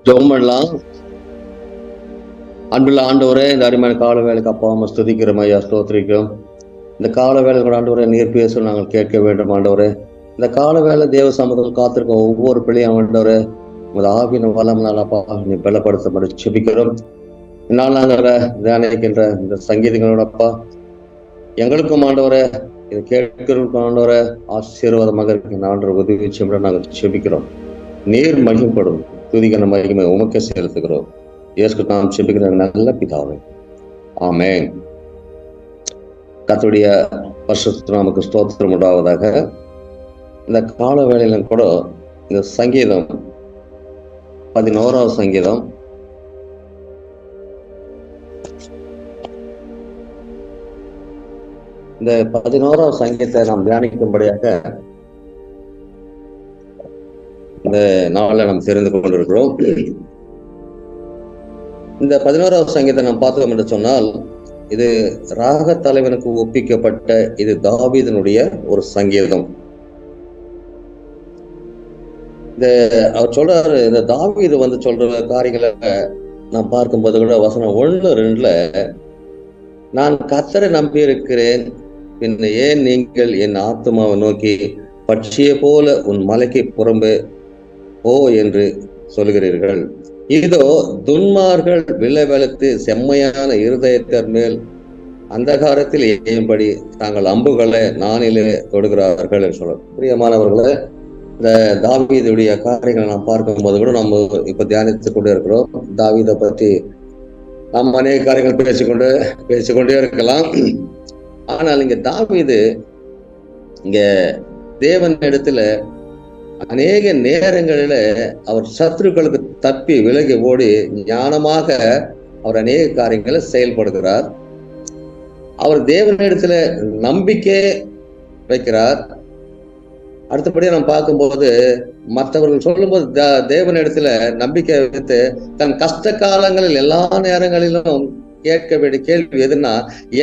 ஜெபம் பண்ணலாம். அன்புள்ள ஆண்டவரே, இந்த அருமையான கால வேலைக்கு அப்பா அம்மா ஸ்துதிக்கிறோம் ஐயா, ஸ்தோத்திரிக்கிறோம். இந்த கால வேலை கூட ஆண்டவரே நீர் பேச நாங்கள் கேட்க வேண்டும் ஆண்டவரே. இந்த கால வேலை தேவ சமூகத்தில் காத்திருக்க ஒவ்வொரு பிள்ளையும் ஆண்டவரே உங்கள் ஆவியின் வளம் நாளப்பா நீ பலப்படுத்த செபிக்கிறோம். இந்நாள் நாங்கள் தியானிக்கின்ற இந்த சங்கீதங்களோடப்பா எங்களுக்கும் ஆண்டவரே இதை கேட்கிறவங்களுக்கும் ஆண்டவரே ஆசீர்வாதமாக இருக்க ஆண்டவர் உதவி செய்ய நாங்கள் செபிக்கிறோம். நீர் மகிமைப்படும் துதிகன மகிமை உமக்கே செலுத்துகிறோம். இயேசு நாம் செபிக்கிற நல்ல பிதாவே, ஆமென். கர்த்தருடைய பரிசுத்த நாமத்துக்கு ஸ்தோத்திரம் உண்டாவதாக. இந்த கால வேளையில கூட இந்த சங்கீதம் 11வது சங்கீதம் இந்த 11வது சங்கீதத்தை நாம் தியானிக்கும்படியாக இந்த நாளில் நாம் தெரிந்து கொண்டிருக்கிறோம். இந்த 11வது சங்கீதத்தை நாம் பார்த்தோம் என்று சொன்னால், இது ராக தலைவனுக்கு ஒப்பிக்கப்பட்ட இது தாவீதினுடைய ஒரு சங்கீதம். இந்த அவர் சொல்றாரு, இந்த தாவீது சொல்ற காரியங்களை நான் பார்க்கும்போது கூட வசனம் 1-2 நான் கர்த்தரை நம்பி இருக்கிறேன், பின்ன ஏன் நீங்கள் என் ஆத்துமாவை நோக்கி பட்சியை போல உன் மலைக்கு புறம்பே ஓ என்று சொல்கிறீர்கள். இதோ துன்மார்கள் விளைவெழுத்து செம்மையான இருதயத்தின் மேல் அந்தகாரத்தில் எய்யும்படி தாங்கள் அம்புகளை நானிலே தொடுகிறார்கள் என்று சொல்ல. பிரியமானவர்களே, இந்த தாவீதுடைய காரியங்களை நாம் பார்க்கும்போது கூட நம்ம இப்ப தியானித்துக் கொண்டே இருக்கிறோம். தாவீதை பற்றி நாம் அநேக காரியங்கள் பேசிக்கொண்டே இருக்கலாம். ஆனால் இங்க தாவீது இங்க தேவன் இடத்துல அநேக நேரங்களில அவர் சத்துருக்களுக்கு தப்பி விலகி ஓடி ஞானமாக அவர் அநேக காரியங்களை செயல்படுகிறார். அவர் தேவனிடத்துல நம்பிக்கை வைக்கிறார். அடுத்தபடியா நாம் பார்க்கும்போது மற்றவர்கள் சொல்லும்போது தேவனிடத்துல நம்பிக்கை வைத்து தன் கஷ்ட காலங்களில் எல்லா நேரங்களிலும் கேட்க வேண்டிய கேள்வி எதுன்னா,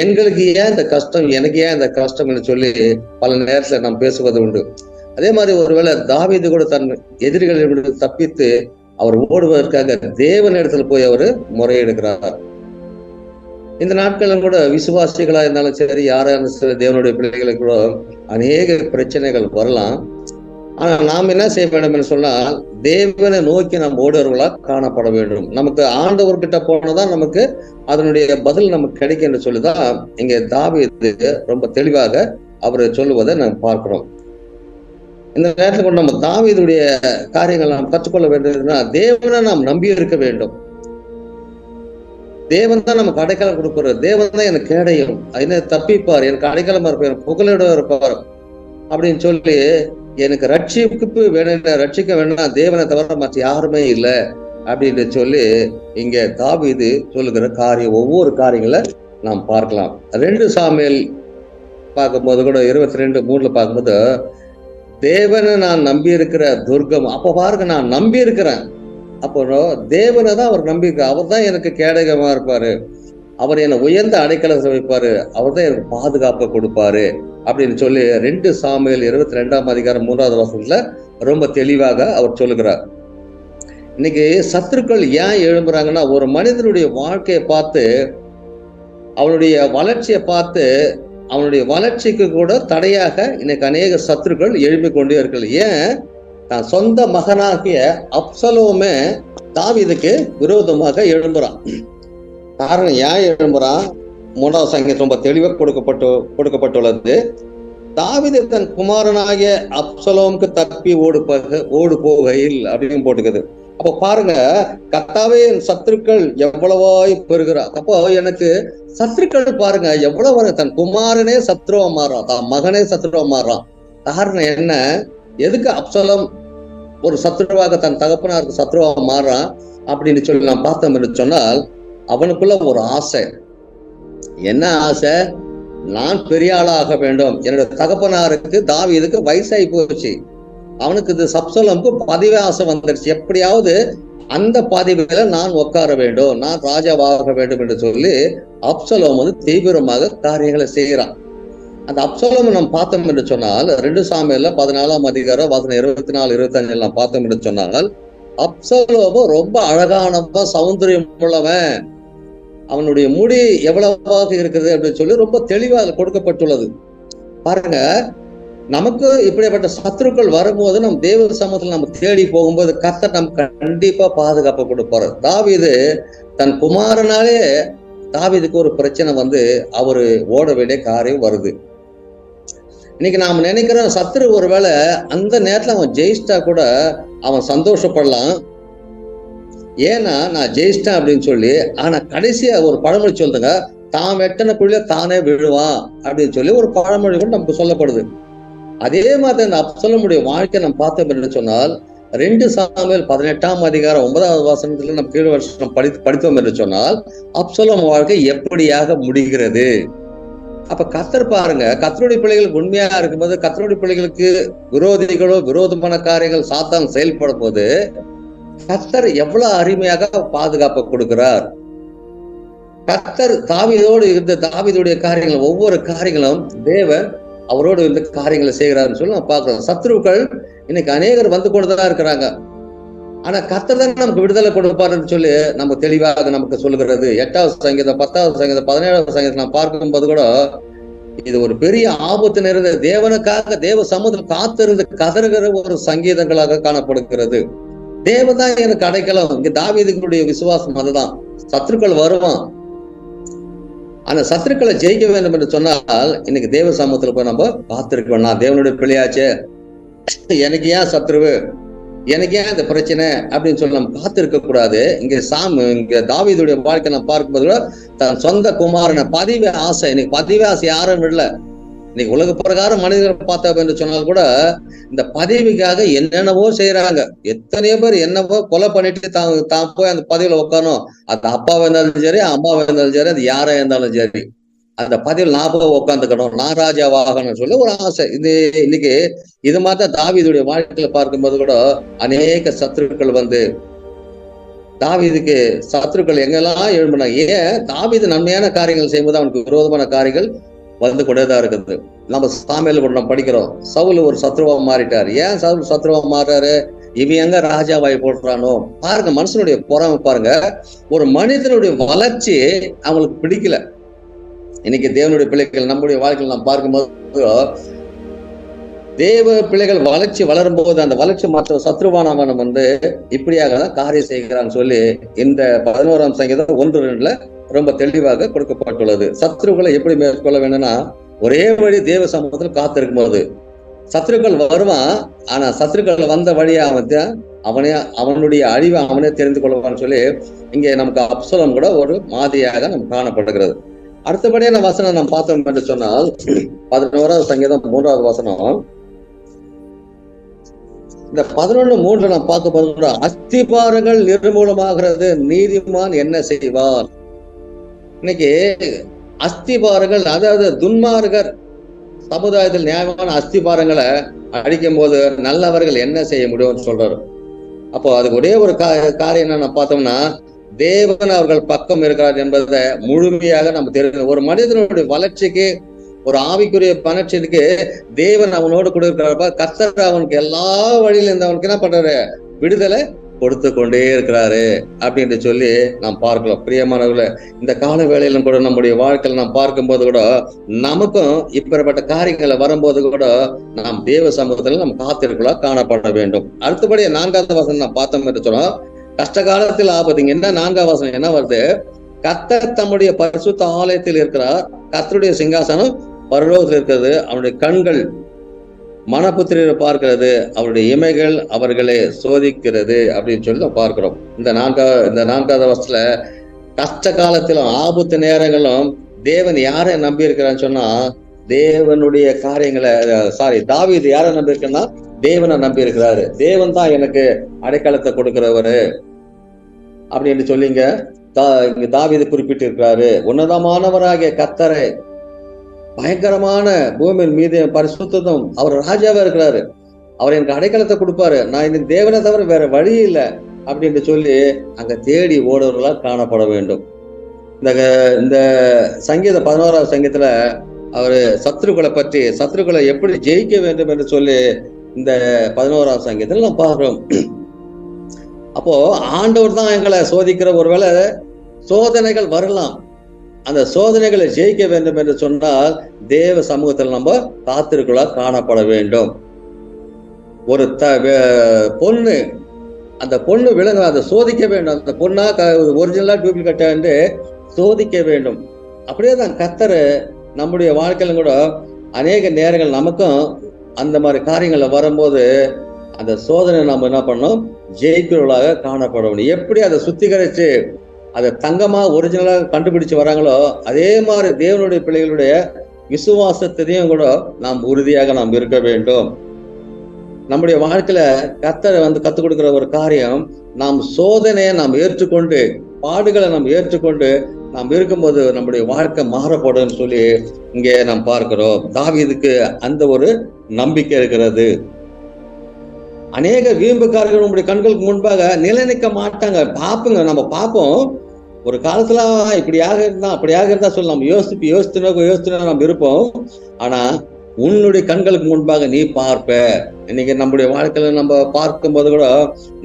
எங்களுக்கு ஏன் இந்த கஷ்டம், எனக்கு ஏன் இந்த கஷ்டம் சொல்லி பல நேரத்துல நாம் பேசுவது உண்டு. அதே மாதிரி ஒருவேளை தாவீது கூட தன் எதிரிகளை தப்பித்து அவர் ஓடுவதற்காக தேவனிடத்துல போய் அவர் முறையெடுக்கிறார். இந்த நாட்களில் கூட விசுவாசிகளா இருந்தாலும் சரி, யாரா இருந்தாலும் தேவனுடைய பிள்ளைகளுக்கு கூட அநேக பிரச்சனைகள் வரலாம். ஆனா நாம் என்ன செய்ய வேண்டும் என்று சொன்னால், தேவனை நோக்கி நாம் ஓடுவர்களா காணப்பட வேண்டும். நமக்கு ஆண்டவர்கிட்ட போனதான் நமக்கு அதனுடைய பதில் நமக்கு கிடைக்கும் என்று சொல்லிதான் இங்க தாவீது ரொம்ப தெளிவாக அவர் சொல்லுவதை நாம் பார்க்கிறோம். இந்த நேரத்தில் கூட நம்ம தாவீதுடைய காரியங்கள் நாம் கற்றுக்கொள்ள வேண்டியதுன்னா, தேவனை நாம் நம்பி இருக்க வேண்டும். தேவன் தான் நமக்கு அடைக்கலம் கொடுப்பாரு. தேவன் தான் எனக்கு கேடையும் என்ன தப்பிப்பார், எனக்கு அடைக்கலமா இருப்பார், புகலிடம் இருப்பார் அப்படின்னு சொல்லி எனக்கு ரட்சிப்பு வேணும், ரட்சிக்க வேணும்னா தேவனை தவிர மற்ற யாருமே இல்லை அப்படின்னு சொல்லி இங்க தாவீது சொல்லுகிற காரியம் ஒவ்வொரு காரியங்களை நாம் பார்க்கலாம். 2 சாமுவேல் பார்க்கும்போது கூட 22:3 பார்க்கும்போது, தேவனை நான் நம்பி இருக்கிற துர்க்கம். அப்ப பாருங்க, நான் நம்பி இருக்கிறேன். அப்போ தேவனை தான் அவர் நம்பியிருக்கார். அவர் தான் எனக்கு கேடகமா இருப்பாரு, அவர் என்னை உயர்ந்த அடைக்கலத்தை வைப்பாரு, அவர் தான் எனக்கு பாதுகாப்பை கொடுப்பாரு அப்படின்னு சொல்லி 2 சாமுவேல் 22ஆம் அதிகாரம் 3வது வசனத்துல ரொம்ப தெளிவாக அவர் சொல்லுகிறார். இன்னைக்கு சத்துருக்கள் ஏன் எழும்புறாங்கன்னா, ஒரு மனிதனுடைய வாழ்க்கையை பார்த்து, அவனுடைய வளர்ச்சியை பார்த்து, அவனுடைய வளர்ச்சிக்கு கூட தடையாக இன்னைக்கு அநேக சத்துருக்கள் எழுப்பிக் கொண்டே இருக்கிறது. ஏன்? தான் சொந்த மகனாகிய அப்சலோமே தாவீதுக்கு விரோதமாக எழும்புறான். காரணம் ஏன் எழும்புறான்? 3வது சங்கீதம் ரொம்ப தெளிவாக கொடுக்கப்பட்டுள்ளது. தாவீது தன் குமாரனாகிய அப்சலோமுக்கு தப்பி ஓடு போகையில் அப்படின்னு போட்டுக்குது. அப்போ பாருங்க, கர்த்தாவே என் சத்துருக்கள் எவ்வளவாய் பெறுகிறார். அப்போ எனக்கு சத்துருக்கள் பாருங்க எவ்வளவு, தன் குமாரனே சத்ருவா மாறான், தான் மகனே சத்ருவா மாறான். காரணம் என்ன? எதுக்கு அப்சலோம் ஒரு சத்ருவாக தன் தகப்பனாருக்கு சத்ருவா மாறான் அப்படின்னு சொல்லி நான் பார்த்தோம் என்று சொன்னால், அவனுக்குள்ள ஒரு ஆசை. என்ன ஆசை? நான் பெரிய ஆளாக வேண்டும். என்னோட தகப்பனாருக்கு தாவீதுக்கு வயசாகி போச்சு, அவனுக்கு இது அப்சலோமுக்கு பதவி ஆசை வந்துருச்சு. எப்படியாவது அந்த பதவியில நான் உட்கார வேண்டும், நான் ராஜாவாக வேண்டும் என்று சொல்லி அப்சலோம் தீவிரமாக காரியங்களை செய்கிறான். அந்த அப்சலோம் நாம் பார்த்தோம் என்று சொன்னால் 2 சாமுவேல்ல 14ஆம் அதிகாரம் வசனம் 24-25 நாம் பார்த்தோம் என்று சொன்னால், அப்சலோமும் ரொம்ப அழகானவன், சௌந்தரியம் உள்ளவன், அவனுடைய முடி எவ்வளவாக இருக்குது அப்படின்னு சொல்லி ரொம்ப தெளிவா கொடுக்கப்பட்டுள்ளது. பாருங்க, நமக்கு இப்படிப்பட்ட சத்துருக்கள் வரும்போது நம் தேவ சமூகத்தில் நம்ம தேடி போகும்போது கர்த்தர் நமக்கு கண்டிப்பா பாதுகாப்பு கொடுப்பாரு. தாவீது தன் குமாரனாலே தாவீதுக்கு ஒரு பிரச்சனை வந்து அவரு ஓட வேண்டிய காரியம் வருது. இன்னைக்கு நாம நினைக்கிறோம் சத்துரு ஒருவேளை அந்த நேரத்துல அவன் ஜெயிச்சிட்டா கூட அவன் சந்தோஷப்படலாம், ஏன்னா நான் ஜெயிச்சிட்டேன் அப்படின்னு சொல்லி. ஆனா கடைசியா ஒரு பழமொழி சொல்லுங்க, தான் வெட்டனக்குள்ள தானே விழுவான் அப்படின்னு சொல்லி ஒரு பழமொழி கூட நமக்கு சொல்லப்படுது. அதே மாதிரி அந்த அப்சலோமுடைய வாழ்க்கை நம்ம பார்த்தோம் என்று சொன்னால் 2 சாமுவேல் 18ஆம் அதிகாரம் 9வது வசனத்துல நம்ம கீழ் வருஷம் படித்தோம் என்று சொன்னால் அப்சலோம் வாழ்க்கை எப்படியாக முடிகிறது. அப்ப கர்த்தர் பாருங்க, கர்த்தருடைய பிள்ளைகளுக்கு உண்மையா இருக்கும்போது, கர்த்தருடைய பிள்ளைகளுக்கு விரோதிகளோ விரோதமான காரியங்கள் சாத்தான் செயல்படும் போது கர்த்தர் எவ்வளவு அருமையாக பாதுகாப்பு கொடுக்கிறார். கர்த்தர் தாவீதோடு இருந்த தாவீதுடைய காரியங்கள் ஒவ்வொரு காரியங்களும் தேவன் அவரோடு இந்த காரியங்களை செய்கிறாருன்னு சொல்லி நம்ம பார்க்கிறோம். சத்ருக்கள் இன்னைக்கு அநேகர் வந்து கொண்டுதான் இருக்கிறாங்க. ஆனா கர்த்தர் தான் நமக்கு விடுதலை கொடுப்பாருன்னு சொல்லி நம்ம தெளிவாக நமக்கு சொல்லுகிறது. 8வது சங்கீதம் 10வது சங்கீதம் 17வது சங்கீதம் நான் பார்க்கும்போது கூட இது ஒரு பெரிய ஆபத்து நிறைந்த தேவனுக்காக தேவ சமூகத்தில் காத்திருந்து கதறுகிற ஒரு சங்கீதங்களாக காணப்படுகிறது. தேவதான் எனக்கு அடைக்கலம். இங்க தாவீதுடைய விசுவாசம் அதுதான். சத்துருக்கள் வருவான், ஆனா சத்துருக்களை ஜெயிக்க வேண்டும் என்று சொன்னால் இன்னைக்கு தேவ சமூகத்துல போய் நம்ம பார்த்திருக்கோம். நான் தேவனுடைய பிள்ளையாச்சே, எனக்கு ஏன் சத்ருவு, எனக்கு ஏன் இந்த பிரச்சனை அப்படின்னு சொல்லி நம்ம காத்திருக்க கூடாது. இங்க தாவீதுடைய வாழ்க்கை நம்ம பார்க்கும்போது தன் சொந்த குமாரனை பதிவு ஆசை, இன்னைக்கு பதிவு ஆசை யாரும் விடல. இன்னைக்கு உலக பிரகாரம் மனிதர்களை பார்த்தோம் என்று சொன்னால் கூட இந்த பதவிக்காக என்னென்னவோ செய்யறாங்க. எத்தனையோ பேர் என்னவோ கொலை பண்ணிட்டு தான் போய் அந்த பதவியில உட்காரணும். அது அப்பாவா இருந்தாலும் சரி, அம்மாவா இருந்தாலும் சரி, அது யாரா இருந்தாலும் சரி, அந்த பதவியில் நான் போய் உட்காந்துக்கணும், நான் ராஜாவாகணும்னு சொல்லி ஒரு ஆசை. இன்னைக்கு இது மாதிரி தாவீதுடைய வாழ்க்கையில பார்க்கும்போது கூட அநேக சத்துருக்கள் வந்து தாவீதுக்கு சத்துருக்கள் எங்கெல்லாம் எழும்பினாங்க. ஏன் தாவீது நன்மையான காரியங்கள் செய்யும்போது அவனுக்கு விரோதமான காரியங்கள் வந்து கொண்டேதான் இருக்குது. நம்ம சாமியில கூட நம்ம படிக்கிறோம், சவுல் ஒரு சத்ருவா மாறிட்டாரு. ஏன் சவுல் சத்ருவா மாறாரு? இவன் எங்க ராஜாவாய் போடுறானோ பாருங்க. மனுஷனுடைய பொறாமை பாருங்க. ஒரு மனிதனுடைய வளர்ச்சி அவங்களுக்கு பிடிக்கல. இன்னைக்கு தேவனுடைய பிள்ளைகள் நம்முடைய வாழ்க்கையில் நாம் பார்க்கும்போது தேவ பிள்ளைகள் வளர்ச்சி வளரும் போது அந்த வளர்ச்சி மற்ற சத்ருவானவனம் வந்து இப்படியாக தான் காரியம் செய்கிறான்னு சொல்லி இந்த 11ஆம் சங்கீதம் 1-2 ரொம்ப தெளிவாக கொடுக்கப்பட்டுள்ளது. சத்ருக்களை எப்படி மேற்கொள்ள வேண்டும்னா ஒரே வழி தேவ சமூகத்தில் காத்திருக்கும் போது சத்ருக்கள் வருவான். ஆனா சத்ருக்கள் வந்த வழியா அவனுடைய அழிவை அவனே தெரிந்து கொள்வான்னு சொல்லி இங்கே நமக்கு அப்சலோம் கூட ஒரு மாதிரியாக நம்ம காணப்படுகிறது. அடுத்தபடியான வசனம் நம்ம பார்த்தோம் என்று சொன்னால் 11ஆவது சங்கீதம் 3வது வசனம். இந்த 11:3 நாம் பார்க்க போது அஸ்திபாரங்கள் நிர்மூலமாகிறது, நீதிமான் என்ன செய்வார். இன்னைக்கு அஸ்திபாரங்கள், அதாவது துன்மார்கர் சமுதாயத்தில் நியாயமான அஸ்திபாரங்களை அடிக்கும் போது நல்லவர்கள் என்ன செய்ய முடியும்னு சொல்றாரு. அப்போ அதுக்கு ஒரே ஒரு காரியம் என்ன பார்த்தோம்னா தேவன் அவர்கள் பக்கம் இருக்கிறார் என்பதை முழுமையாக நம்ம தெரியும். ஒரு மனிதனுடைய வளர்ச்சிக்கு, ஒரு ஆவிக்குரிய வளர்ச்சிக்கு தேவன் அவனோடு கூட இருக்கிறார். கர்த்தர் அவனுக்கு எல்லா வழியில இருந்து அவனுக்கு என்ன பண்றாரு? விடுதலை கொடுத்து கொண்டே இருக்கிறாரு அப்படின்னு சொல்லி நாம் பார்க்கலாம். பிரியமானவர்களே, இந்த கால வேளையிலும் கூட நம்முடைய வாழ்க்கையில நாம் பார்க்கும்போது கூட நமக்கும் இப்படிப்பட்ட காரியங்களை வரும்போது கூட நாம் தேவ சமூகத்துல நம்ம காத்திருக்கலா காணப்பட வேண்டும். அடுத்தபடி 4வது வசனம் நாம் பார்த்தோம் என்று சொன்னோம். கஷ்ட காலத்தில் ஆபத்துங்க என்ன 4வது வசனம் என்ன வருது? கர்த்தர் தம்முடைய பரிசுத்த ஆலயத்தில் இருக்கிறார், கர்த்தருடைய சிங்காசனம் பரலோகத்தில் இருக்கிறது, அவனுடைய கண்கள் மனபுத்திரரை பார்க்கிறது, அவருடைய இமைகள் அவர்களை சோதிக்கிறது அப்படின்னு சொல்லி நம்ம பார்க்கிறோம். இந்த 4வது வருஷத்துல கஷ்ட காலத்திலும் ஆபத்து நேரங்களும் தேவன் யாரை நம்பி இருக்கிறான்னு சொன்னா தேவனுடைய காரியங்களை தாவீது யாரை நம்பி இருக்கா? தேவனை நம்பி இருக்கிறாரு. தேவன் தான் எனக்கு அடைக்கலத்தை கொடுக்கிறவரு அப்படின்னு சொல்லிங்க தாவீது குறிப்பிட்டு இருக்கிறாரு. உன்னதமானவராகிய கர்த்தரை, பயங்கரமான பூமியின் மீது பரிசுத்தம், அவர் ராஜாவா இருக்கிறாரு, அவர் எனக்கு அடைக்கலத்தை கொடுப்பாரு, நான் இந்த தேவனை தவிர வேற வழி இல்லை அப்படின்னு சொல்லி அங்க தேடி ஓடுவர்களா காணப்பட வேண்டும். இந்த சங்கீத 11வது சங்கீதத்துல அவரு சத்துருக்களை எப்படி ஜெயிக்க வேண்டும் என்று சொல்லி இந்த 11ஆம் சங்கீதத்தில் நாம் பார்க்கிறோம். அப்போ ஆண்டவர் தான் எங்களை சோதிக்கிற. ஒருவேளை சோதனைகள் வரலாம், அந்த சோதனைகளை ஜெயிக்க வேண்டும் என்று சொன்னால் தேவ சமூகத்தில் நம்ம காத்திருக்குள்ள காணப்பட வேண்டும். ஒரு பொண்ணு, அந்த பொண்ணு விலங்கு அதை சோதிக்க வேண்டும். அந்த பொண்ணா ஒரிஜினலா டூப்ளிகேட்டா என்று சோதிக்க வேண்டும். அப்படியே தான் கர்த்தர் நம்முடைய வாழ்க்கையில கூட அநேக நேரங்கள் நமக்கும் அந்த மாதிரி காரியங்கள்ல வரும்போது அந்த சோதனை நம்ம என்ன பண்ணோம், ஜெயிக்கிறவர்களாக காணப்படணும். எப்படி அதை சுத்திகரிச்சு அதை தங்கமா ஒரிஜினலாக கண்டுபிடிச்சு வராங்களோ அதே மாதிரி தேவனுடைய பிள்ளைகளுடைய விசுவாசத்தையும் கூட நாம் உறுதியாக நாம் இருக்க வேண்டும். நம்முடைய வாழ்க்கையில கர்த்தரை கத்துக் கொடுக்கிற ஒரு காரியம், நாம் சோதனையை நாம் ஏற்றுக்கொண்டு, பாடுகளை நாம் ஏற்றுக்கொண்டு நாம் இருக்கும்போது நம்முடைய வாழ்க்கை மாறப்படும் சொல்லி இங்கே நாம் பார்க்கிறோம். தாவீதுக்கு அந்த ஒரு நம்பிக்கை இருக்கிறது. அநேக வீம்புக்காரர்கள் நம்முடைய கண்களுக்கு முன்பாக நிலை நிற்க மாட்டாங்க. பார்ப்போங்க, நம்ம பார்ப்போம். ஒரு காலத்துல இப்படியாக இருந்தா அப்படியாக இருந்தா சொல்லி நம்ம யோசித்துனா நம்ம இருப்போம். ஆனா உன்னுடைய கண்களுக்கு முன்பாக நீ பார்ப்ப. இன்னைக்கு நம்முடைய வாழ்க்கையில நம்ம பார்க்கும் போது கூட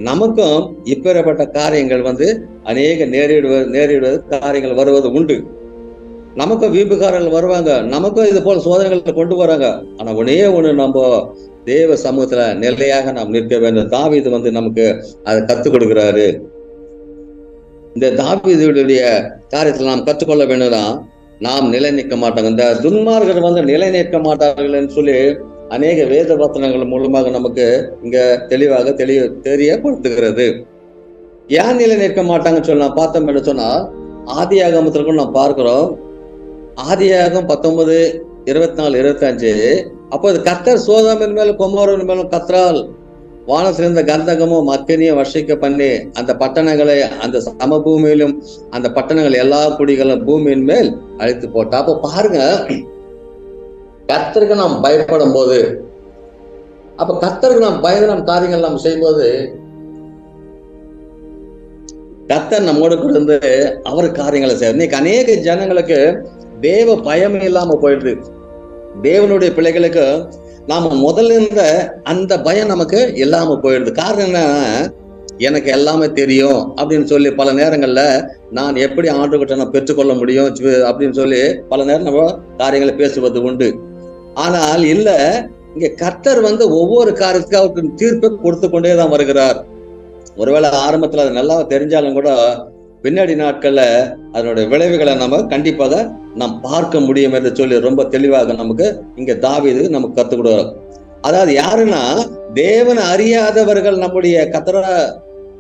நமக்கும் இப்பேற்பட்ட காரியங்கள் அநேக நேரிடுவது காரியங்கள் வருவது உண்டு. நமக்கும் வீம்புக்காரர்கள் வருவாங்க, நமக்கும் இது போல சோதனைகளை கொண்டு வராங்க. ஆனா ஒண்ணு நம்ம தேவ சமூகத்துல நிலையாக நாம் நிற்க வேண்டும். தாவீது நமக்கு அதை கத்துக் கொடுக்கிறாரு. இந்த தாவீதுடைய காரியத்துல நாம் கற்றுக்கொள்ள வேண்டும்தான், நாம் நிலை நிற்க மாட்டாங்க. இந்த துன்மார்கள் நிலை நிற்க மாட்டார்கள் என்று சொல்லி அநேக வேத வசனங்கள் மூலமாக நமக்கு இங்க தெளிவாக தெரியப்படுத்துகிறது. ஏன் நிலை நிற்க மாட்டாங்கன்னு சொல்லி நான் பார்த்தோம் என்று சொன்னா, ஆதியாகமத்திற்கும் நாம் பார்க்கிறோம். ஆதியாகம் 19:24-25 அப்போது கர்த்தர் சோதோமின் மேலும் கொமோரின் மேலும் கர்த்தரால் வானத்திலிருந்த கந்தகமும் அக்கினியும் வர்ஷிக்க பண்ணி அந்த பட்டணங்களை அந்த சமபூமியிலும் அந்த பட்டணங்கள் எல்லா குடிகளும் பூமியின் மேல் அழித்து போட்டா. அப்போ பாருங்க, கர்த்தருக்கு நாம் பயப்படும் போது, அப்ப கர்த்தருக்கு நாம் பயந்து நம் காரியங்கள் நாம் செய்யும்போது கர்த்தர் நம்மோடு கூட அவர் காரியங்களை செய்ய. இன்னைக்கு அநேக ஜனங்களுக்கு தேவ பயம் இல்லாம போயிடுது. தேவனுடைய பிள்ளைகளுக்கு நாம முதல்ல இருந்த அந்த பயம் நமக்கு இல்லாம போயிடுது. காரணம் என்ன, எனக்கு எல்லாமே தெரியும் அப்படின்னு சொல்லி பல நேரங்கள்ல நான் எப்படி ஆண்டுகிட்ட நான் பெற்றுக்கொள்ள முடியும் அப்படின்னு சொல்லி பல நேரம் நம்ம காரியங்களை பேசுவது உண்டு. ஆனால் இல்ல, இங்க கர்த்தர் ஒவ்வொரு காரியத்துக்கும் அவருக்கு தீர்ப்பை கொடுத்து கொண்டேதான் வருகிறார். ஒருவேளை ஆரம்பத்துல அது நல்லா தெரிஞ்சாலும் கூட பின்னாடி நாட்கள்ல அதனுடைய விளைவுகளை நம்ம கண்டிப்பாக நாம் பார்க்க முடியும் என்று சொல்லி ரொம்ப தெளிவாக நமக்கு இங்க தாவீது நமக்கு கத்துக் கொடுக்கிறார். அதாவது யாருன்னா, தேவனை அறியாதவர்கள், நம்முடைய கர்த்தரை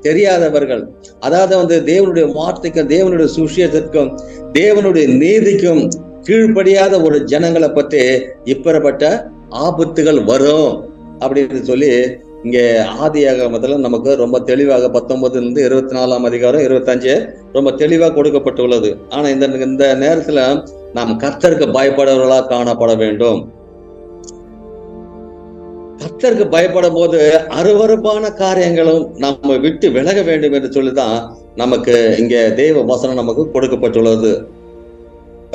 தெரியாதவர்கள், அதாவது தேவனுடைய வார்த்தைக்கும் தேவனுடைய சுவிசேஷத்திற்கும் தேவனுடைய நீதிக்கும் கீழ்ப்படியாத ஒரு ஜனங்களை பற்றி இப்பேற்பட்ட ஆபத்துகள் வரும் அப்படின்னு சொல்லி இங்க ஆதியாகமத்துல நமக்கு ரொம்ப தெளிவாக 19-24 ரொம்ப தெளிவாக கொடுக்கப்பட்டுள்ளது. ஆனா இந்த நேரத்துல நாம் கர்த்தருக்கு பயப்படுறவர்களா காணப்பட வேண்டும். கர்த்தருக்கு பயப்படும் போது அருவருப்பான காரியங்களும் நம்ம விட்டு விலக வேண்டும் என்று சொல்லிதான் நமக்கு இங்க தேவ வசனம் நமக்கு கொடுக்கப்பட்டுள்ளது.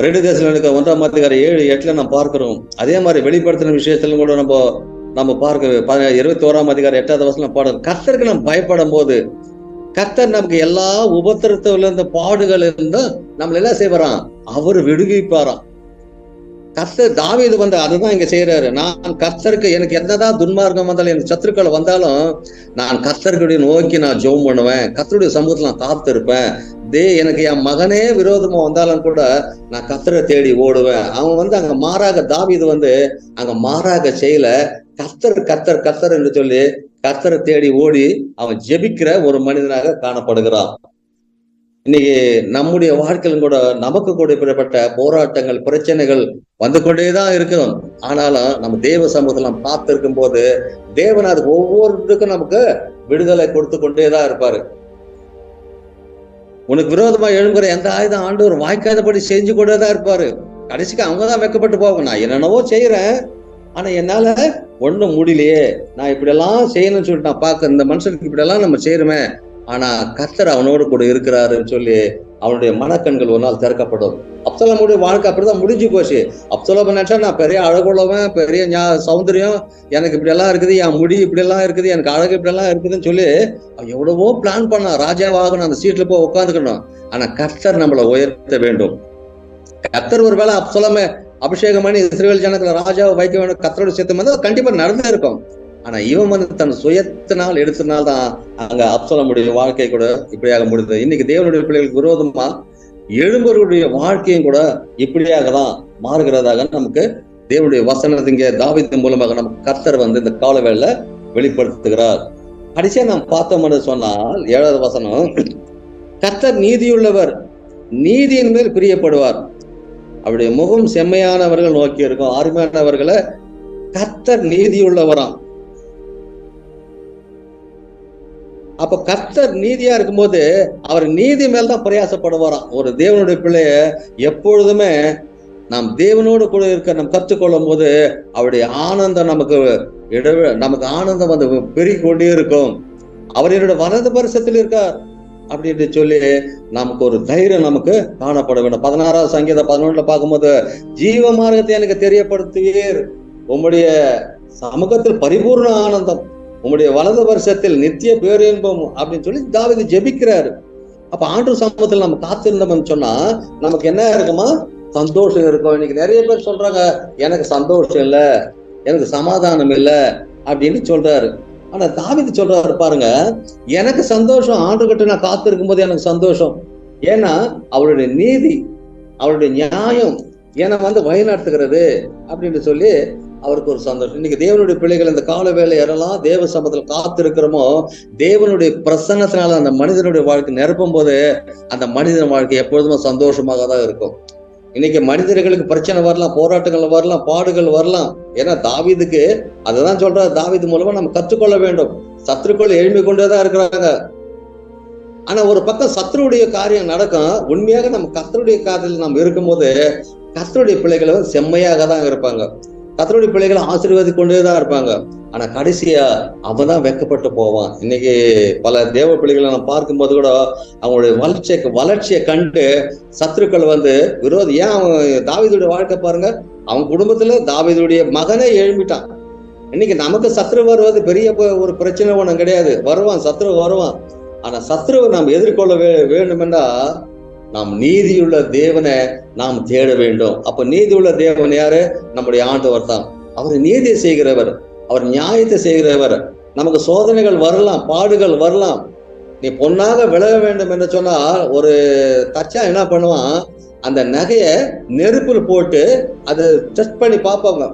2 தெசலோனிக்கர் 1:7-8 நாம் பார்க்கிறோம். அதே மாதிரி வெளிப்படுத்தின விஷயத்திலும் கூட நம்ம பார்க்க 21:8 பாடம். கர்த்தருக்கு நம்ம பயப்படும் போது கர்த்தர் நமக்கு எல்லா உபத்திரத்துல இருந்த பாடுகள் இருந்தா நம்மள எல்லாம் செய்வாராம், அவர் விடுவிப்பாராம். கர்த்தர் தாவீது அதுதான் இங்க செய்யறாரு. நான் கர்த்தருக்கு, எனக்கு என்னதான் துன்மார்க்கம் வந்தாலும், எனக்கு சத்துருக்கள் வந்தாலும் நான் கர்த்தருடைய நோக்கி நான் ஜெபம் பண்ணுவேன், கர்த்தருடைய சமூகத்துல நான் காத்திருப்பேன். எனக்கு என் மகனே விரோதமா வந்தாலும் கூட நான் கர்த்தரை தேடி ஓடுவேன். அவன் அங்க மாறாக, தாவீது அங்க மாறாக செய்யல, கர்த்தர் கர்த்தர் கர்த்தர் என்று சொல்லி கர்த்தரை தேடி ஓடி அவன் ஜெபிக்கிற ஒரு மனிதனாக காணப்படுகிறான். இன்னைக்கு நம்முடைய வாழ்க்கையிலும் கூட நமக்கு கூட இப்படிப்பட்ட போராட்டங்கள், பிரச்சனைகள் வந்து கொண்டேதான் இருக்கிறோம். ஆனாலும் நம்ம தேவ சமூகத்தில் நாம் பார்த்திருக்கும் போது தேவன் அதுக்கு ஒவ்வொருத்துக்கும் நமக்கு விடுதலை கொடுத்து கொண்டேதான் இருப்பாரு. உனக்கு விரோதமா எழும்புகிற எந்த ஆயுதம் ஆண்டவர் வாய்க்காதபடி செஞ்சு கொண்டேதான் இருப்பாரு. கடைசிக்கு அவங்கதான் வெக்கப்பட்டு போவாங்க, நான் என்னென்னவோ செய்யறேன், ஆனா என்னால ஒண்ணும் முடியலையே, நான் இப்படி எல்லாம் செய்யணும்னு சொல்லிட்டு நான் பார்க்க, இந்த மனுஷனுக்கு இப்படி எல்லாம் நம்ம செய்யறோமே, ஆனா கர்த்தர் அவனோடு கூட இருக்கிறாருன்னு சொல்லி அவனுடைய மனக்கண்கள் ஒரு நாள் திறக்கப்படும். அப்சலோமுடைய வாழ்க்கை அப்படிதான் முடிஞ்சு போச்சு. அப்சலோம் நினைச்சா நான் பெரிய அழகுள்ளவன், பெரிய சௌந்தரியம், எனக்கு இப்படி எல்லாம் இருக்குது, என் முடி இப்படி எல்லாம் இருக்குது, எனக்கு அழகு இப்படி எல்லாம் இருக்குதுன்னு சொல்லி எவ்வளவோ பிளான் பண்ணான். ராஜாவாகணும், அந்த சீட்ல போய் உட்காந்துக்கணும். ஆனா கர்த்தர் நம்மளை உயர்த்த வேண்டும். கர்த்தர் ஒருவேளை அப்சலோமை அபிஷேகம் பண்ணி இஸ்ரவேல் ஜனங்களை ராஜாவை வைக்க வேண்டும், கர்த்தரோட சேர்த்து வந்து கண்டிப்பா நடந்தே இருக்கும். ஆனா இவன் வந்து தன் சுயத்தினால் எடுத்தனால்தான் அங்க அப்சலோமுடைய வாழ்க்கை கூட இப்படியாக முடிந்தது. இன்னைக்கு தேவனுடைய பிள்ளைகளுக்கு விரோதமா எழும்பவர்களுடைய வாழ்க்கையும் கூட இப்படியாக தான் மாறுகிறதாக நமக்கு தேவனுடைய வசனத்தை இங்கே தாவீது மூலமாக நமக்கு கர்த்தர் வந்து இந்த கால வேளையில வெளிப்படுத்துகிறார். கடைசியா நாம் பார்த்தோம்னு சொன்னால் 7வது வசனம், கர்த்தர் நீதியுள்ளவர், நீதியின் மேல் பிரியப்படுவார், அவருடைய முகம் செம்மையானவர்கள் நோக்கி இருக்கும். அருமையானவர்களை கர்த்தர் நீதியுள்ளவராம். அப்ப கர்த்தர் நீதியா இருக்கும்போது அவர் நீதி மேல்தான் பிரயாசப்படுவாராம். ஒரு தேவனுடைய பிள்ளைய எப்பொழுதுமே நாம் தேவனோடு கூட இருக்க நாம் கற்றுக்கொள்ளும் போது அவருடைய ஆனந்தம் நமக்கு ஆனந்தம் வந்து பெருகி கொண்டே இருக்கும். அவர் என்னோட வலது பரிசத்தில் இருக்கார் அப்படின்னு சொல்லி நமக்கு ஒரு தைரியம் நமக்கு காணப்பட வேண்டும். 16வது சங்கீதம் 11 பார்க்கும்போது, ஜீவ மார்க்கத்தை எனக்கு தெரியப்படுத்துவீர், உம்முடைய சமூகத்தில் பரிபூர்ண ஆனந்தம், உம்முடைய வலது வருஷத்தில் நித்திய பேரின்பம் அப்படின்னு சொல்லி தாவீது ஜெபிக்கிறாரு. அப்ப ஆண்டவர் சமூகத்தில் நம்ம காத்திருந்தோம்னு சொன்னா நமக்கு என்ன இருக்குமா? சந்தோஷம் இருக்கும். இன்னைக்கு நிறைய பேர் சொல்றாங்க, எனக்கு சந்தோஷம் இல்லை, எனக்கு சமாதானம் இல்லை அப்படின்னு சொல்றாரு. ஆனா தாவீது சொல்றாரு பாருங்க, எனக்கு சந்தோஷம், ஆண்டுகிட்ட நான் காத்திருக்கும் போது எனக்கு சந்தோஷம். ஏன்னா அவருடைய நீதி, அவருடைய நியாயம் என்னை வந்து வழிநடத்துகிறது அப்படின்னு சொல்லி அவருக்கு ஒரு சந்தோஷம். இன்னைக்கு தேவனுடைய பிள்ளைகள் இந்த கால வேலை யாரெல்லாம் தேவ சமூகத்தில் காத்திருக்கிறோமோ, தேவனுடைய பிரசன்னத்தினால அந்த மனிதனுடைய வாழ்க்கை நிரப்பும் போது அந்த மனிதன் வாழ்க்கை எப்பொழுதுமே சந்தோஷமாக தான் இருக்கும். இன்னைக்கு மனிதர்களுக்கு பிரச்சனை வரலாம், போராட்டங்கள் வரலாம், பாடுகள் வரலாம். ஏன்னா தாவீதுக்கு அதுதான் சொல்றாரு, தாவீது மூலமா நம்ம கற்றுக்கொள்ள வேண்டும். சத்துருக்கள் எழுப்பி கொண்டேதான் இருக்கிறாங்க. ஆனா ஒரு பக்கம் சத்துருடைய காரியம் நடக்கும். உண்மையாக நம்ம கர்த்தருடைய காரியத்தில் நம்ம இருக்கும்போது கர்த்தருடைய பிள்ளைகளை வந்து செம்மையாக தான் இருப்பாங்க. கர்த்தருடைய பிள்ளைகளை ஆசீர்வாதி கொண்டேதான் இருப்பாங்க. ஆனா கடைசியா அவன் தான் வெட்கப்பட்டு போவான். இன்னைக்கு பல தேவ பிள்ளைகளை நம்ம பார்க்கும்போது கூட அவங்களுடைய வளர்ச்சியை கண்டு சத்துருக்கள் வந்து விரோதி. ஏன் அவன் தாவீதுடைய வாழ்க்கை பாருங்க, அவன் குடும்பத்துல தாவீதுடைய மகனே எழும்பிட்டான். இன்னைக்கு நமக்கு சத்ரு வருவது பெரிய ஒரு பிரச்சனை ஒன்றும் கிடையாது. வருவான், சத்ரு வருவான். ஆனா சத்ருவை நாம் எதிர்கொள்ள வேண்டுமென்றா நாம் நீதியுள்ள தேவனை நாம் தேட வேண்டும். அப்ப நீதியுள்ள தேவன் யாரு? நம்முடைய ஆண்டவர் தான். அவர் நீதியை செய்கிறவர், அவர் நியாயத்தை செய்கிறவர். நமக்கு சோதனைகள் வரலாம், பாடுகள் வரலாம். நீ பொன்னாக விலக வேண்டும் என்று சொன்னால் ஒரு தச்சா என்ன பண்ணுவான், அந்த நகைய நெருப்பில் போட்டு அதை டெஸ்ட் பண்ணி பார்ப்பாங்க,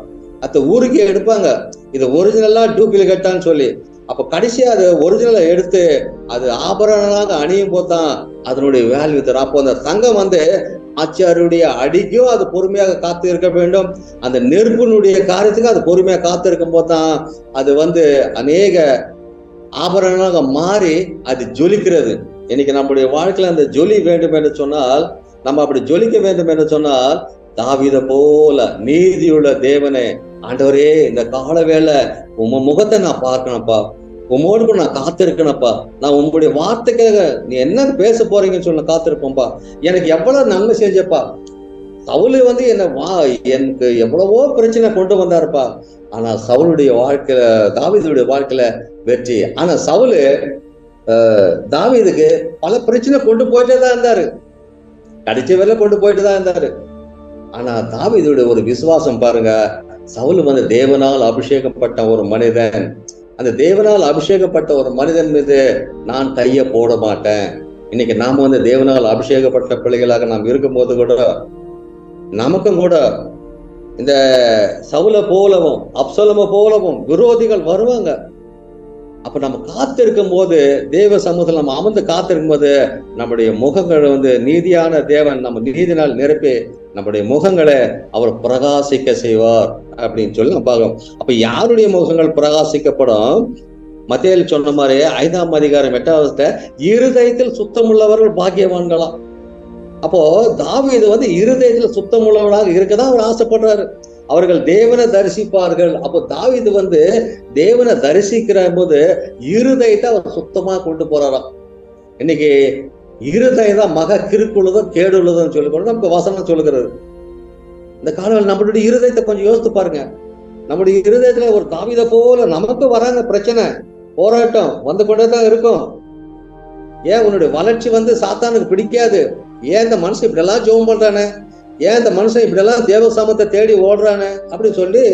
அதை உருக்கி எடுப்பாங்க, இது ஒரிஜினலா டூப்ளிகேட்டான்னு சொல்லி. அப்ப கடைசியா அது ஒரிஜினலை எடுத்து அது ஆபரணமாக அணியும் போதுதான் அதனுடைய வேல்யூ தரும். அப்போ அந்த தங்கம் வந்து ஆச்சாரியுடைய அடிக்கும் அது பொறுமையாக காத்து இருக்க வேண்டும். அந்த நெருப்பினுடைய காரியத்துக்கு அது பொறுமையாக காத்து இருக்கும் போதுதான் அது வந்து அநேக ஆபரணமாக மாறி அது ஜொலிக்கிறது. இன்னைக்கு நம்முடைய வாழ்க்கையில அந்த ஜொலி வேண்டும் என்று சொன்னால், நம்ம அப்படி ஜொலிக்க வேண்டும் என்று சொன்னால், தாவீதை போல நீதியுள்ள தேவனே, ஆண்டவரே இந்த கால வேளை உங்க முகத்தை நான் பார்க்கணும்ப்பா, உம்மோடு கூட நான் காத்திருக்கணும்ப்பா, நான் உங்களுடைய வார்த்தைக்காக நீ என்ன பேச போறீங்கன்னு சொல்ல காத்திருப்போம்ப்பா, எனக்கு எவ்வளவு நன்மை செஞ்சப்பா. சவுலு வந்து எனக்கு எவ்வளவோ பிரச்சனை கொண்டு வந்தாருப்பா. ஆனா சவுளுடைய வாழ்க்கையில, தாவீதுடைய வாழ்க்கையில வெற்றி. ஆனா சவுலு தாவீதுக்கு பல பிரச்சனை கொண்டு போயிட்டே தான் இருந்தாரு, கடைசி வேலை கொண்டு போயிட்டு தான் இருந்தாரு. ஆனா தாவீதுடைய ஒரு விசுவாசம் பாருங்க, சவுல் வந்து தேவனால் அபிஷேகப்பட்ட ஒரு மனிதன். அந்த தேவனால் அபிஷேகப்பட்ட ஒரு மனிதன் மீது நான் கையை போட மாட்டேன். இன்னைக்கு நாம வந்து தேவனால் அபிஷேகப்பட்ட பிள்ளைகளாக நாம் இருக்கும்போது கூட நமக்கும் கூட இந்த சவுல போலவும் அப்சலோமை போலவும் விரோதிகள் வருவாங்க. அப்ப நம்ம காத்திருக்கும் போது, தேவ சமூகத்தில் நம்ம அமர்ந்து காத்திருக்கும் போது நம்முடைய முகங்கள் வந்து நீதியான தேவன் நம்ம நீதினால் நிரப்பி நம்முடைய முகங்களை அவர் பிரகாசிக்க செய்வார் அப்படின்னு சொல்லி நம்ம பார்க்கணும். அப்ப யாருடைய முகங்கள் பிரகாசிக்கப்படும்? மத்தேயுல சொன்ன மாதிரி 5ஆம் அதிகாரம் 8வது, இருதயத்தில் சுத்தமுள்ளவர்கள் பாக்கியவான்களாம். அப்போ தாவீது வந்து இருதயத்தில் சுத்தமுள்ளவர்களாக இருக்கதான் அவர் ஆசைப்படுறாரு. அவர்கள் தேவனை தரிசிப்பார்கள். அப்போ தாவீது வந்து தேவனை தரிசிக்கிற போது இருதயத்தை அவர் சுத்தமா கொண்டு போறாராம். இன்னைக்கு இருதயம் தான் மக கிறுக்குள்ளதோ கேடு உள்ளதுன்னு சொல்லி கூட நமக்கு வசனம் சொல்லுகிறது. இந்த காலத்தில் நம்மளுடைய இருதயத்தை கொஞ்சம் யோசித்து பாருங்க. நம்முடைய இருதயத்துல ஒரு தாவீதை போல நமக்கு வராங்க பிரச்சனை, போராட்டம் வந்து கொண்டே தான் இருக்கும். ஏன் உன்னுடைய வளர்ச்சி சாத்தானுக்கு பிடிக்காது? ஏன் இந்த மனுஷன் இப்படி எல்லாம் ஜெபம் பண்றானே, ஏன் இந்த மனுஷன் இப்படி எல்லாம் தேவ சாமத்தை தேடி ஓடுறானே அப்படின்னு சொல்லி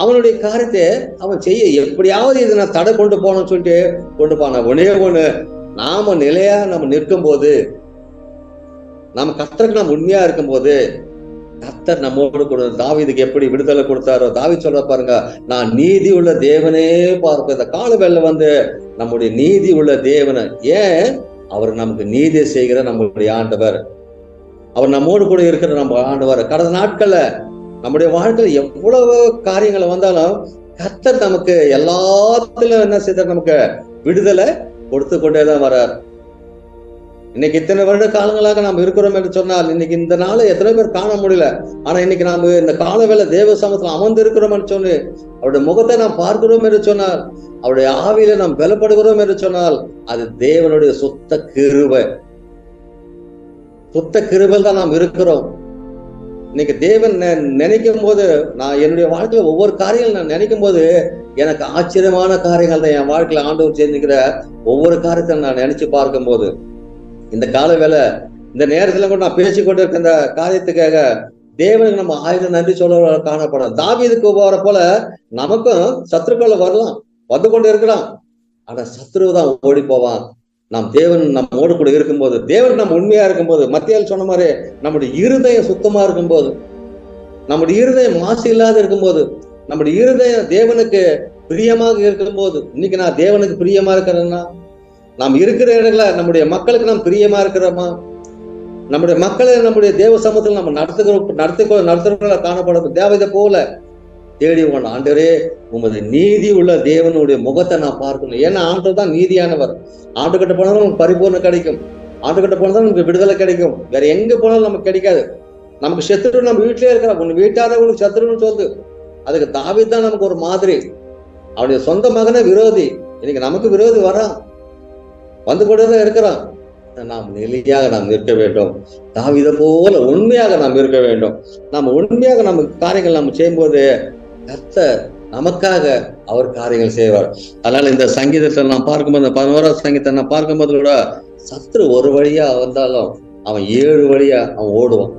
அவனுடைய காரியத்தை அவன் செய்ய எப்படியாவது இதை நான் தடை கொண்டு போனோம்னு சொல்லிட்டு கொண்டு போன ஒண்ணு நாம நிலையா நம்ம நிற்கும் போது, நம்ம கர்த்தருக்கு நம்ம உண்மையா இருக்கும் போது கர்த்தர் நம்மோடு கூட. தாவீதுக்கு எப்படி விடுதலை கொடுத்தாரோ, தாவீது சொல்ற பாருங்க, நான் நீதி உள்ள தேவனே பார்ப்பேன். இந்த காலவேளை நம்முடைய நீதி உள்ள தேவனை, ஏன் அவர் நமக்கு நீதி செய்கிற நம்முடைய ஆண்டவர், அவர் நம்மோடு கூட இருக்கிற நம்ம ஆண்டவர். கடந்த நாட்கள்ல நம்முடைய வாழ்க்கையில எவ்வளவு காரியங்களை வந்தாலும் கர்த்தர் நமக்கு எல்லாத்திலும் என்ன செய்தார், நமக்கு விடுதலை கொடுத்து கொண்டேதான் வர்றார். இன்னைக்கு இத்தனை வருட காலங்களாக நாம் இருக்கிறோம் என்று சொன்னால், இன்னைக்கு இந்த நாளை எத்தனை பேர் காண முடியல. ஆனா இன்னைக்கு நாம் இந்த காலவேளை தேவ சமூகத்தில் அமர்ந்து இருக்கிறோம் என்று சொல்லி, அவருடைய முகத்தை நாம் பார்க்கிறோம் என்று சொன்னால், அவருடைய ஆவியில நாம் பலப்படுகிறோம் என்று சொன்னால், அது தேவனுடைய சுத்த கிருபை. சுத்த கிருபையில் தான் நாம் இருக்கிறோம். இன்னைக்கு தேவன் நினைக்கும் போது, நான் என்னுடைய வாழ்க்கையில ஒவ்வொரு காரியங்கள் நான் நினைக்கும் போது எனக்கு ஆச்சரியமான காரியங்கள் தான் என் வாழ்க்கையில ஆண்டவர் செஞ்சுக்கிற ஒவ்வொரு காரியத்தை நான் நினைச்சு பார்க்கும் போது, இந்த கால வேலை இந்த நேரத்துல கூட நான் பேசிக்கொண்டு இருக்க இந்த காரியத்துக்காக தேவனுக்கு நம்ம 1000 நன்றி சொல்ல காணப்படும். தாவீதுக்கு போற போல நமக்கும் சத்துருக்களை வரலாம், வந்து கொண்டு இருக்கிறான். ஆனா சத்ரு தான் ஓடி போவான். தேவன் நம்மோடு கூட இருக்கும்போது, தேவன் நம்ம உண்மையா இருக்கும்போது, மத்தியால் சொன்ன மாதிரி நம்முடைய இருதயம் சுத்தமா இருக்கும்போது, நம்முடைய இருதயம் மாசு இல்லாத இருக்கும்போது, நம்முடைய இருதயம் தேவனுக்கு பிரியமாக இருக்கும்போது, இன்னைக்கு நான் தேவனுக்கு பிரியமா இருக்கிறேன்னா, நாம் இருக்கிற இடங்கள நம்முடைய மக்களுக்கு நாம் பிரியமா இருக்கிறோமா, நம்முடைய மக்களை நம்முடைய தேவ சமூகத்தில் நம்ம நடத்துகிறவர்களா காணப்படும். தேவதை போல தேடி போன ஆண்டவரே, உமது நீதி உள்ள தேவனுடைய முகத்தை நான் பார்க்கணும். ஏன்னா ஆண்டு தான் நீதியானவர். ஆண்டுகிட்ட போனாலும் நமக்கு பரிபூர்ணம் கிடைக்கும், ஆண்டுகிட்ட போனாலும் நமக்கு விடுதலை கிடைக்கும். வேற எங்க போனாலும் நமக்கு கிடைக்காது. நமக்கு சத்துரு நம்ம வீட்டிலே இருக்கிற உன் வீட்டார உனக்கு சத்துருன்னு சொல்லுது. அதுக்கு தாவீது தான் நமக்கு ஒரு மாதிரி. அவனுடைய சொந்த மகனே விரோதி, இன்னைக்கு நமக்கு விரோதி வரான், வந்து கொண்டுதான் இருக்கிறான். நாம் நிலையாக நாம் இருக்க வேண்டும். தாவீதை போல உண்மையாக நாம் இருக்க வேண்டும். நாம் உண்மையாக நம்ம காரியங்கள் நம்ம செய்யும்போது கர்த்தர் நமக்காக அவர் காரியங்கள் செய்வார். அதனால இந்த சங்கீதத்தை நாம் பார்க்கும்போது, 11ஆவது சங்கீதத்தை நான் பார்க்கும்போது கூட, சத்ரு ஒரு வழியா வந்தாலும் அவன் 7 வழியா அவன் ஓடுவான்.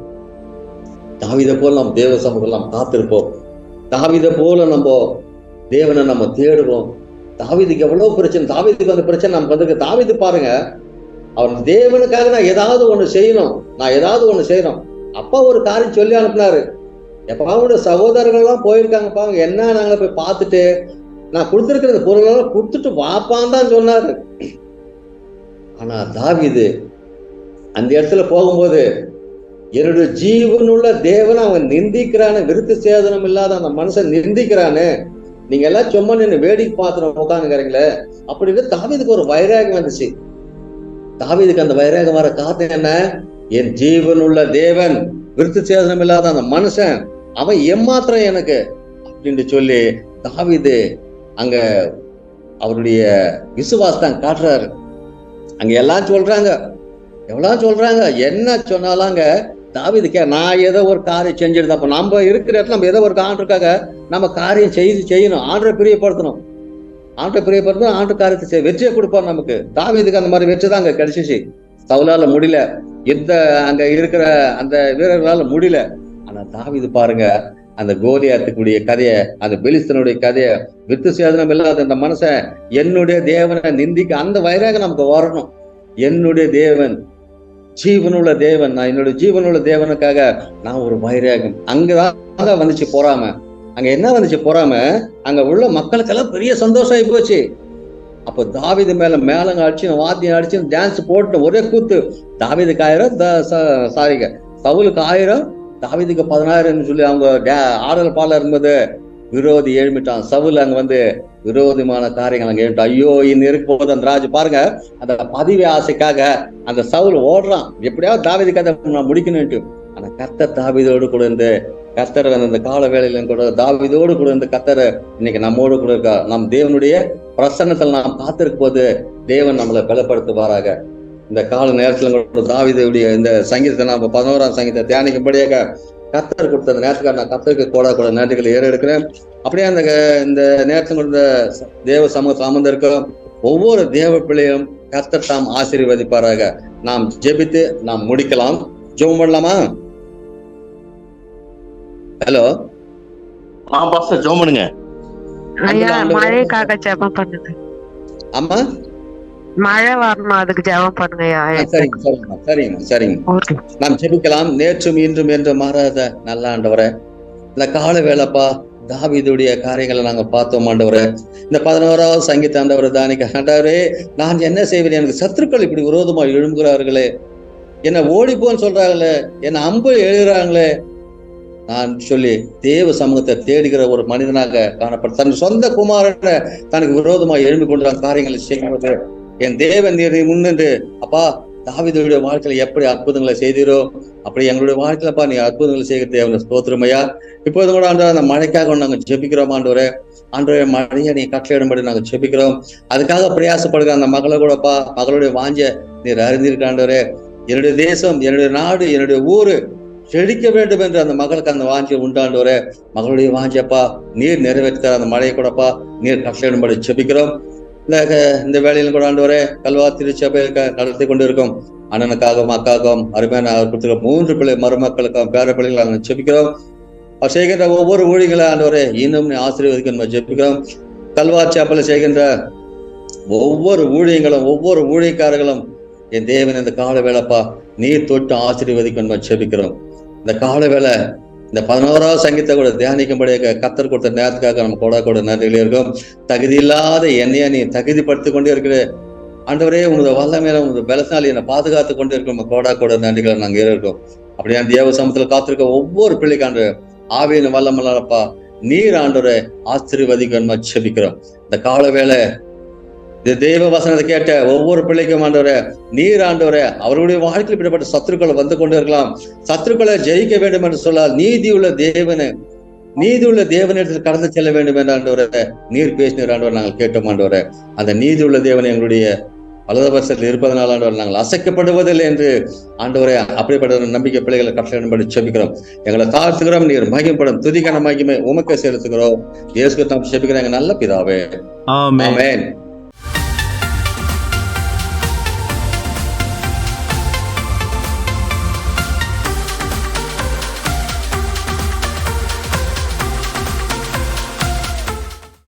தாவீதை போல நம்ம தேவ சமூகத்தில் நாம் காத்திருப்போம். தாவீதை போல நம்ம தேவனை நம்ம தேடுவோம். தாவீதுக்கு எவ்வளவு பிரச்சனை, தாவீதுக்கு அந்த பிரச்சனை நமக்கு வந்திருக்கு. தாவீது பாருங்க, அவர் தேவனுக்காக நான் ஏதாவது ஒண்ணு செய்யணும். அப்பா ஒரு காரியம் சொல்லி அனுப்புனாரு. எப்ப அவனுடைய சகோதரர்கள் எல்லாம் போயிருக்காங்கப்பா, என்ன நாங்கள போய் பார்த்துட்டு நான் கொடுத்துருக்கிற பொருளெல்லாம் கொடுத்துட்டு வாப்பான்னு தான் சொன்னாரு. ஆனா தாவீது அந்த இடத்துல போகும்போது, என்னுடைய ஜீவனுள்ள தேவனை அவன் நிந்திக்கிறானு, விருத்து சேதனம் இல்லாத அந்த மனுஷன் நிந்திக்கிறானு, நீங்க எல்லாம் சும்மா நின்று வேடிக்கை பார்த்து உட்காந்துக்கிறீங்களே அப்படின்னு தாவீதுக்கு ஒரு வைராகம் வந்துச்சு. தாவீதுக்கு அந்த வைராகம் வர காரணம் என்ன? என் ஜீவன் உள்ள தேவன், விருத்து சேதனம் இல்லாத அந்த மனுஷன், அவன் ஏமாத்திரம் எனக்கு அப்படின்னு சொல்லி தாவீது அங்க அவருடைய விசுவாசத்தை காட்டுறாரு. அங்க எல்லாம் சொல்றாங்க, என்ன சொன்னாலாங்க தாவீதுக்கே நான் ஏதோ ஒரு காரியம் செஞ்சிருந்தேன். அப்ப நம்ம இருக்கிற இடத்துல நம்ம ஏதோ ஒரு ஆண்டுக்காக நம்ம காரியம் செய்யணும், ஆண்டரை பிரியப்படுத்தணும். ஆண்டு காரியத்தை வெற்றியை கொடுப்பார் நமக்கு. தாவீதுக்கு அந்த மாதிரி வெற்றி தான் அங்க கிடைச்சிச்சு. சவுலால முடியல, அங்க இருக்கிற அந்த வீரர்களால முடியல. ஆனா தாவீது பாருங்க, அந்த கோலியாத்துக்குடைய கதைய, அந்த பெலிஸ்தனுடைய கதைய, வித்து சேதனம் இல்லாத அந்த மனுஷன் என்னுடைய தேவனை நிந்திக்க அந்த வைராகம் நமக்கு வரணும். என்னுடைய தேவன் ஜீவனுள்ள தேவன், நான் என்னுடைய ஜீவனுள்ள தேவனுக்காக நான் ஒரு வைராகம். அங்கதான் வந்துச்சு பொறாம. அங்க என்ன வந்துச்சு பொறாம? அங்க உள்ள மக்களுக்கெல்லாம் பெரிய சந்தோஷம் ஆகி போச்சு. அப்போ தாவீது மேலங்க அடிச்சு, வாத்தியம் அடிச்சு, டான்ஸ் போட்டு ஒரே கூத்து. தாவீதுக்கு 1000, சவுலுக்கு 1000, தாவீதுக்கு 10000 சொல்லி அவங்க ஆடல் பாடல இருக்கும்போது விரோதி எழுமிட்டான். சவுல் அங்க விரோதமான காரியங்கள் அங்க எழுமிட்டான். ஐயோ இன்னும் இருக்க போது அந்த ராஜு பாருங்க, அந்த பதவி ஆசைக்காக அந்த சவுல் ஓடுறான், எப்படியாவது தாவீது கதை நான் முடிக்கணும்ட்டு. ஆனா கர்த்தர் தாவீதோடு கூட இருந்து, கர்த்தர் அந்த கால வேளையிலும் கூட தாவீதோடு கூட இருந்து கர்த்தர் இன்னைக்கு நம்மோடு கூட இருக்கா. நம் தேவனுடைய பிரசன்னத்தில் நாம் காத்திருக்கும் போது தேவன் நம்மளை பலப்படுத்துவாராக. இந்த கால நேரத்துல கூட தாவீதுடைய இந்த சங்கீதத்தை நாம 11ஆம் சங்கீதத்தை தியானிக்கும்படியாக கர்த்தர் கொடுத்த அந்த நேரத்துக்கு நான் கர்த்தருக்கு கூட நேரத்துக்களை எடுக்கிறேன். அப்படியே அந்த இந்த நேரத்தில் கொடுத்த தேவ சமூகத்தில் அமர்ந்திருக்கிறோம் ஒவ்வொரு தேவ பிள்ளையும் கர்த்தர் தாம் ஆசீர்வதிப்பாராக. நாம் ஜெபித்து நாம் முடிக்கலாம். ஜெபம் பண்ணலாமா? ஹலோ, பாஸ்டர் ஜெபம் பண்ணுங்க. ஐயா, மழைக்காக ஜெபம் பண்ணுங்க. ஆமா, மழை வரணும், அதுக்கு ஜெபம் பண்ணுங்கய்யா. சரிங்க. நாம் ஜெபிக்கலாம். நேற்றும் இன்றும் என்று மாறாத நல்ல ஆண்டவரே, இந்த கால வேலைப்பா தாவீதுடைய காரியங்களை நாங்க பார்த்தோம் ஆண்டவரே. இந்த 11ஆவது சங்கீத ஆண்டவரை தானிக்க ஆண்டவரே, நான் என்ன செய்வேன்? எனக்கு சத்துருக்கள் இப்படி விரோதமா எழும்புகிறார்களே, என்ன ஓடிப்போன்னு சொல்றாங்களே, என்ன அம்பு எழுதுறாங்களே நான் சொல்லி தேவ சமூகத்தை தேடுகிற ஒரு மனிதனாக காணப்பட்ட தன் சொந்த குமாரனை தனக்கு விரோதமா எழும்பி கொண்டு காரியங்களை செய்யும்போது என் தேவன் நீர் முன்னின்று அப்பா தாவீதுடைய வாழ்க்கையில எப்படி அற்புதங்களை செய்தீரோ அப்படி எங்களுடைய வாழ்க்கையிலப்பா நீ அற்புதங்களை செய்கிற தேவன் ஸ்தோத்திரமையா. இப்போது கூட ஆண்டவரே, அந்த மழைக்காக நாங்கள் ஜெபிக்கிறோம் ஆண்டவரே. ஆண்டவரே, மழையை நீ கட்டளையிடும்படி நாங்கள் ஜெபிக்கிறோம். அதுக்காக பிரயாசப்படுகிற அந்த மகளை கூடப்பா மகளுடைய வாஞ்ச நீர் அறிந்திருக்க ஆண்டவரே. என்னுடைய தேசம், என்னுடைய நாடு, என்னுடைய ஊரு செழிக்க வேண்டும் என்று அந்த மகளுக்கு அந்த வாஞ்சியை உண்டாண்டவரே. மகளுடைய வாஞ்சியப்பா நீர் நிறைவேற்ற அந்த மழையை கூடப்பா நீர் கட்டளையிடும்படி ஜெபிக்கிறோம். இந்த வேலையில கூட ஆண்டவரே கல்வா திருச்சபை நடத்தி கொண்டு இருக்கும் அண்ணனுக்காகவும் அக்காகவும் அருமையான கொடுத்துருக்க 3 பிள்ளை மருமக்களுக்கும் பேர பிள்ளைகளை நாங்கள் ஜெபிக்கிறோம். அவர் செய்கின்ற ஒவ்வொரு ஊழியர்களை ஆண்டவரே இன்னும் ஆசீர்வதிக்க நம்ம ஜெபிக்கிறோம். கல்வா சாப்பல செய்கின்ற ஒவ்வொரு ஊழியங்களும் ஒவ்வொரு ஊழியக்காரர்களும் என் தேவன் இந்த கால வேலைப்பா நீர் தொட்டு ஆசீர்வதிக்க நம்ம ஜெபிக்கிறோம். இந்த கால வேலை இந்த 11ஆவது சங்கீதத்தை கூட தியானிக்கும்படியாக கர்த்தர் கொடுத்த நேரத்துக்காக நம்ம கூட நன்றிகளே இருக்கும். தகுதி இல்லாத என்னைய நீ தகுதிப்படுத்தி கொண்டே இருக்கிற ஆண்டவரே, உங்களோட வல்லமையில உங்களோட பலத்தினால் என்னை பாதுகாத்து கொண்டே இருக்கும். கூட நன்றிகளை நாங்க இருக்கோம். அப்படியே தேவ சமூகத்துல காத்திருக்க ஒவ்வொரு பிள்ளைக்காண்டு ஆவியின் வல்லமல்லப்பா நீர் ஆண்டவரை ஆசீர்வதிக்க ஜெபிக்கிறோம். இந்த கால வேலை இந்த தெய்வ வசனத்தை கேட்ட ஒவ்வொரு பிள்ளைக்கும் ஆண்டவரே நீர் ஆண்டவரே அவர்களுடைய வாழ்க்கையில் இப்படிப்பட்ட சத்துருக்களை வந்து கொண்டு இருக்கலாம். சத்துருக்களை ஜெயிக்க வேண்டும் என்று சொல்லால் நீதி உள்ள தேவனிடத்தில் கடந்து செல்ல வேண்டும் என்று ஆண்டவரே நீர் பேசினீர் ஆண்டவர் நாங்கள் கேட்டோம் ஆண்டவரே. அந்த நீதி உள்ள தேவன் எங்களுடைய வலதுபட்சத்தில் இருப்பதனால் ஆண்டவர் நாங்கள் அசைக்கப்படுவதில்லை என்று ஆண்டவரே அப்படிப்பட்ட நம்பிக்கை பிள்ளைகளை கட்டளை செபிக்கிறோம். எங்களை தாழ்த்துகிறோம். நீர் மகிமைப்படும் துதிக்கான மகிமை உமக்கு செலுத்துகிறோம். இயேசு நாமத்தில் ஜெபிக்கிறோம் எங்கள் நல்ல பிதாவே. ஆமென்.